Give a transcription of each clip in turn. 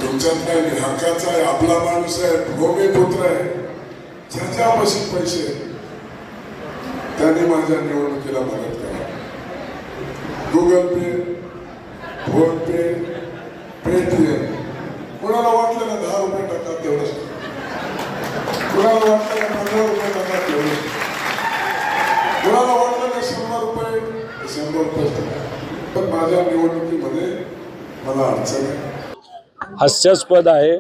तुमच्यात काही हक्काचा आहे, आपला माणूस आहे, भूमिपुत्र आहे, ज्याच्यापाशी पैसे त्यांनी माझ्या निवडणुकीला मदत करा. गुगल पे, फोन पे, पेटीएम, कुणाला वाटलं ना 10 रुपये टाका तेवढंच, कुणाला वाटलं ना 15 रुपये टाका तेवढंच, कुणाला वाटलं ना 100 रुपये 100 रुपये टाका. पण माझ्या निवडणुकीमध्ये मला अडचण आहे. हास्यास्पद आहे.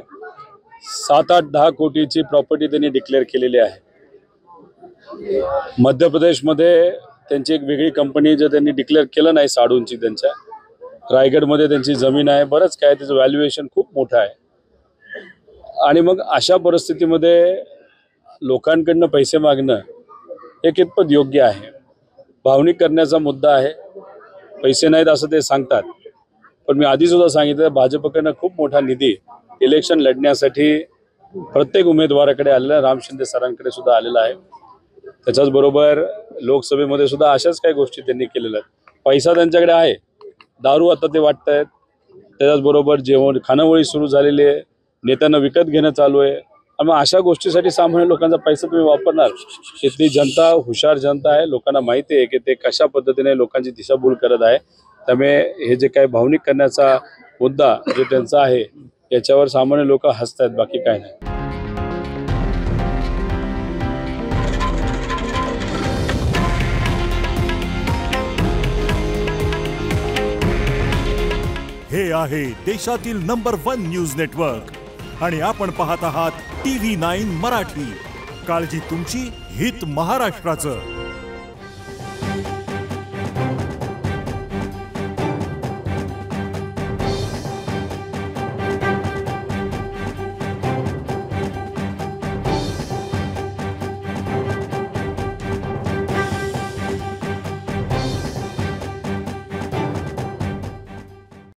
7-8-10 कोटीची प्रॉपर्टी त्यांनी डिक्लेअर केलेली आहे. मध्य प्रदेशमध्ये त्यांची एक वेगळी कंपनी जर त्यांनी डिक्लेअर केलं नाही साडूंची, त्यांच्या रायगडमध्ये त्यांची जमीन आहे, बरंच काय, त्याचं व्हॅल्युएशन खूप मोठं आहे. आणि मग अशा परिस्थितीमध्ये लोकांकडनं पैसे मागणं हे कितपत योग्य आहे? भावनिक करण्याचा मुद्दा आहे. पैसे नाहीत असं ते सांगतात, पण मी आधीसुद्धा सांगितलं भाजपकडनं खूप मोठा निधी इलेक्शन लढण्यासाठी प्रत्येक उमेदवाराकडे आलेला, राम शिंदे सरांकडे सुद्धा आलेला आहे. त्याच्याचबरोबर लोकसभेमध्ये सुद्धा अशाच काही गोष्टी त्यांनी केलेल्या आहेत. पैसा त्यांच्याकडे आहे, दारू आता ते वाटत आहेत, त्याच्याचबरोबर जेवण खानावळी सुरू झालेली आहे, नेत्यांना विकत घेणं चालू आहे. मग अशा गोष्टीसाठी सामान्य लोकांचा पैसा तुम्ही वापरणार? इथली जनता हुशार जनता आहे, लोकांना माहिती आहे की ते कशा पद्धतीने लोकांची दिशाभूल करत आहे. त्यामुळे हे जे काही भावनिक करण्याचा मुद्दा जो त्यांचा आहे याच्यावर सामान्य लोक हसतात, बाकी काय नाही. हे आहे देशातील नंबर 1 न्यूज नेटवर्क आणि आपण पाहत आहात TV9 मराठी. काळजी तुमची, हित महाराष्ट्राचं.